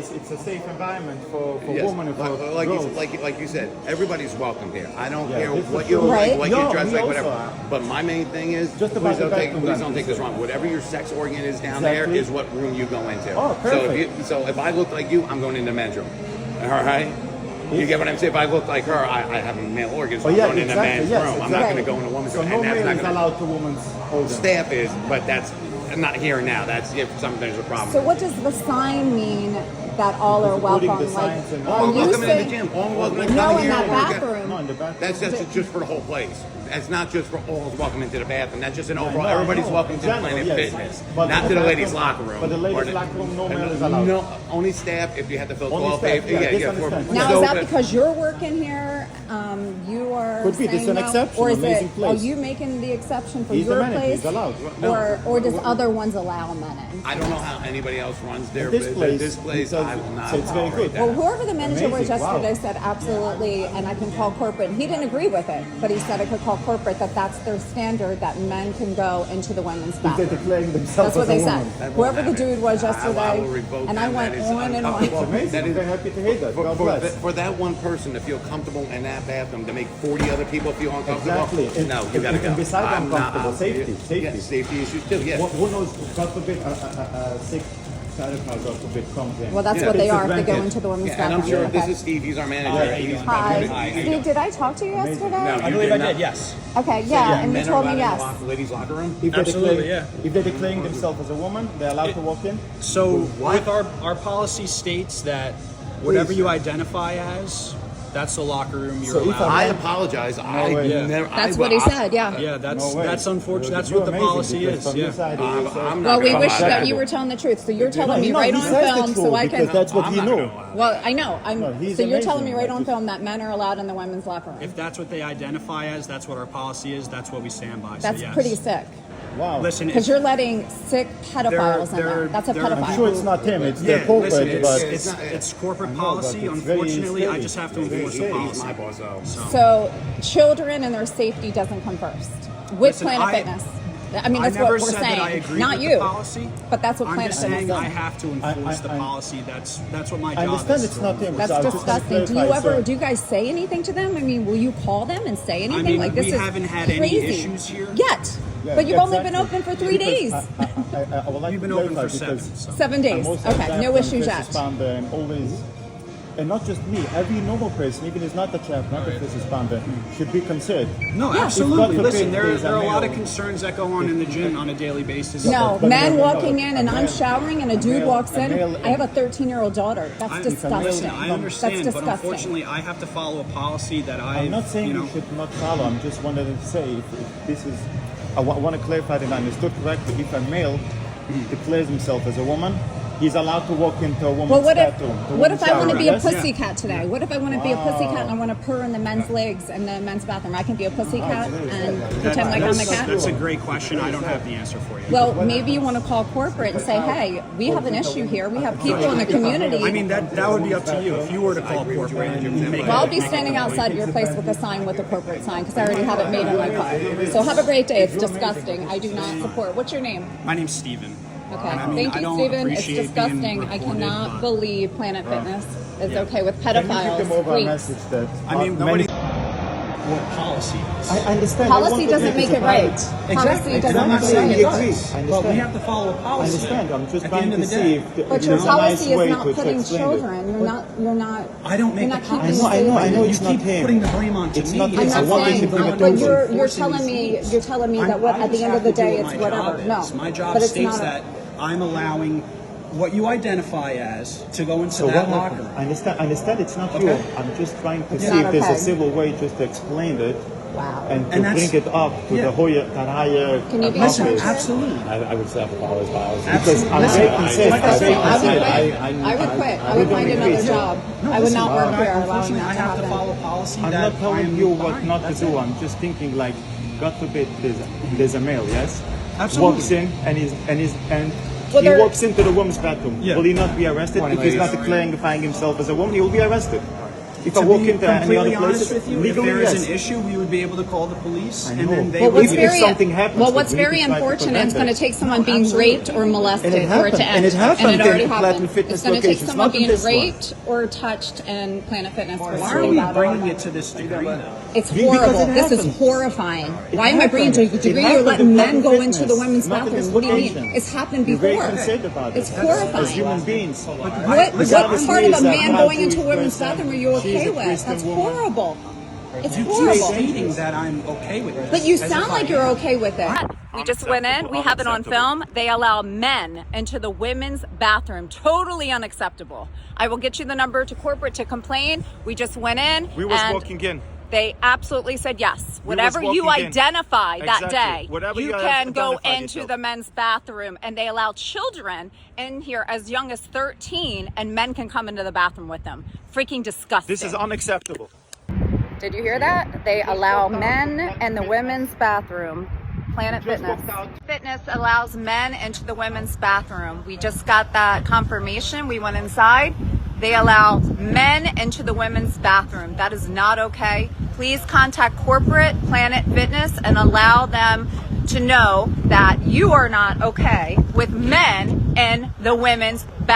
place. It's a safe environment for women and for girls. Like you said, everybody's welcome here. I don't care this what is you true. like, Right. what No, you dress we like, also whatever. are. But my main thing is, Just please about the don't bedroom take this dances. wrong. Whatever your sex organ is down Exactly. there is what room you go into. Oh, perfect. So if I look like you, I'm going into the men's room. All right. You get what I'm saying? If I look like her, I have a male organ, so I'm going in the men's room. I'm not going to go in a woman's So room. no And that's male not is gonna, allowed to women's organ. staff is, but that's not here and now. That's if there's a problem. So what does the sign mean that all are Putting welcome? the Like, signs in are All you welcome in the saying? gym. All welcome in No, coming in here that and work out. bathroom. No, in the bathroom. That's just for the whole place. That's not just for all's welcome into the bathroom. That's just an overall. no, Everybody's no. welcome to General, Planet yes. Fitness, But not the to the bathroom- ladies' locker room. but the ladies' locker room, no male is allowed. No, only staff if you have to fill Only 12 staff, pay. yeah, this for- understand. Now, so is that the- because you're working here? You are Could be. This is saying an no? exception, or is amazing it? place. Are you making the exception for He's the your manager, place, he's allowed. or does other ones allow men in? I don't know how anybody else runs their This place, This place, because I will not. it's very tolerate good. that. Well, whoever the manager was Amazing, wow. yesterday said absolutely, and I can call corporate. He didn't agree with it, but he said I could call corporate that that's their standard, that men can go into the women's If they're bathroom. declaring themselves That's what as they a said. woman. That won't Whoever the happen. dude was I yesterday, will revoke and I them. went That is on and It's on. uncomfortable. amazing. That I'm is- very happy to hear that. God For, bless. for that one person to feel comfortable in that bathroom, to make 40 other people feel uncomfortable, Exactly. no, And- you gotta and go. beside I'm not- uncomfortable, safety, safety. Yes, safety issues too, yes. Who knows? God forbid a sick child, God forbid, comes in. Well, that's Yeah. what they It's are if they go rented. into the women's Yeah, and bathroom. I'm sure Okay. this is Steve, he's our manager. He's Hi, Steve. Did I talk to you yesterday? No, I you believe I not. did, yes. Okay, yeah, and you Men are told allowed me in yes. the ladies' locker room? If they're Absolutely, declaring, yeah. If they're declaring themselves as a woman, they're allowed to walk in. So with our policy states that whatever Please. you identify as, that's the locker room you're So if allowed. I apologize. I way. Yeah. never. That's I, what he I- said. Yeah. Yeah, that's No way. unfortunate. That's You're what the amazing, policy because is. from Yeah. your side, I'm it's, not Well, we gonna wish lie. that you were telling the truth. So you're telling me no, right he on says the film, so I truth, because can. that's what I'm he not knew. gonna lie. Well, I know. No, he's So you're amazing. telling me right I on just- film that men are allowed in the women's locker room. If that's what they identify as, that's what our policy is. That's what we stand by. That's so yes. pretty sick. Wow. Listen, Because if, you're letting sick pedophiles in there. they're- That's a they're- pedophile. I'm sure it's not him. It's yeah, the corporate, listen, but it's corporate I know, but policy. it's very Unfortunately, I scary. just have to It's very enforce the scary. He's policy. my boss, so. So children and their safety doesn't come first with Listen, Planet Fitness. I mean, that's I never what we're said saying. that I agree Not with you, the policy. but that's what I'm Planet just Fitness saying does. I have to enforce the I- policy. That's what my I job understand is. it's not him. That's so I was just trying to disgusting. Do you clarify, ever? so- Do you guys say anything to them? I mean, will you call them and say anything? I mean, like this we is haven't had crazy. any issues here. Yet. Yeah, But you've only been exactly. open for 3 Because days. I would like We've to been open clarify for 7. because So. 7 days. most of the Okay, time no when issues Chris yet. is found there and always, and not just me, every normal person, even if it's not the chap, not the business founder, should be considered. No, Yeah. absolutely. If God forbid Listen, there there's are a lot male- of concerns that go on in the gym on a daily basis. No, but men no, walking in and a I'm male- showering and a a dude male- walks a in. male- I have a 13-year-old daughter. That's I- disgusting. Listen, I understand, That's but disgusting. unfortunately, I have to follow a policy that I'm not saying you should not follow. I'm just wanted to say if this is. I want to clarify that I understood correctly. If a male declares himself as a woman, he's allowed to walk into a woman's Well, what if bathroom. the what if woman's I want to shower, be a yes? pussycat today? What if I want to be a pussycat and I want to purr in the men's legs in the men's bathroom? I can be a pussycat and pretend like I'm a cat. That's a great question. I don't have the answer for you. Well, maybe you want to call corporate and say, "Hey, we have an issue here. We have people in the community." I mean, that would be up to you. If you were to call corporate and make Well, I'll be standing outside your place with a sign with a corporate sign because I already have it made in my car. So have a great day. It's disgusting. I do not support. What's your name? My name's Steven. Okay. I mean, Thank I you, don't Stephen. It's appreciate being disgusting. I reported, cannot but- believe Planet Fitness is Yeah. okay with Can you pedophiles. give them over a Please. message that I mean, many- nobody. What policy is? I understand. Policy doesn't make it right. Policy Exactly. doesn't I'm not make saying it it right. does. I But we understand. have to follow a I policy. understand. I'm just At the trying end to of the see day. if But there's your a nice policy way is not to putting explain children. it. You're not. I don't make You're the not keeping policy. I know safe. it's you not keep him. putting the blame onto It's me. not him. I'm I not want saying, you to bring it but over. you're telling me that what at the end of the day it's whatever. No, My job but it's states not. that I'm allowing what you identify as to go into So that what locker happened? room. I understand it's not you. Okay. I'm just trying to It's see not if there's okay. a civil way just to explain it Wow. and to And that's- bring it up to yeah. the higher Can you be Listen, a absolutely. I would say I follow his policy. because I'm Listen, very concerned. like I I'm very said, I would concerned. quit. I would quit. I would don't find agree. another job. No, I would listen, not work here allowing unfortunately, that I to have to happen. follow policy I'm that not telling I'm you what fine. not to That's do. it. I'm just thinking like, God forbid, there's a male, yes, Absolutely. walks in and Well, he there- walks into the women's bathroom. Yeah. Will he not be arrested if he's not declaring himself as a woman? He will be arrested. If I To walk be into any completely other honest places, with you, legally, if there is yes. an issue, we would be able to call the police, I and know. then they Well, would. If something happens, well, what's we very need to try to unfortunate, prevent it's going to it. take someone being absolutely. raped or molested And it for it to happened. end. And it happened And it already in happened. Platinum Fitness It's going to take locations, someone not in being this one. raped or touched in Planet Fitness for it Why to are be we that bringing bad. it to this degree, though? It's Because horrible. it This is happens. horrifying. It Why am I bringing to happened. the degree It you're happened letting in men go Platinum into the Fitness, women's not in bathrooms? this What do you mean? location. It's happened We're before. very concerned about It's it. horrifying. As human beings. What part of a man going into a women's bathroom are you okay with? That's horrible. It's You keep horrible. stating that I'm okay with this. But you as if sound I like you're am. okay with it. We just went in. We have it on film. They allow men into the women's bathroom. Totally unacceptable. I will get you the number to corporate to complain. We just went in. We was and walking in. They absolutely said yes. We Whatever was you walking in. identify that Exactly. day, Whatever you you can go identified into yourself. the men's bathroom, and they allow children in here as young as 13, and men can come into the bathroom with them. Freaking disgusting. This is unacceptable. Did you hear that? They allow men in the women's bathroom. Planet Fitness. Fitness allows men into the women's bathroom. We just got that confirmation. We went inside. They allow men into the women's bathroom. That is not okay. Please contact corporate Planet Fitness and allow them to know that you are not okay with men in the women's bathroom.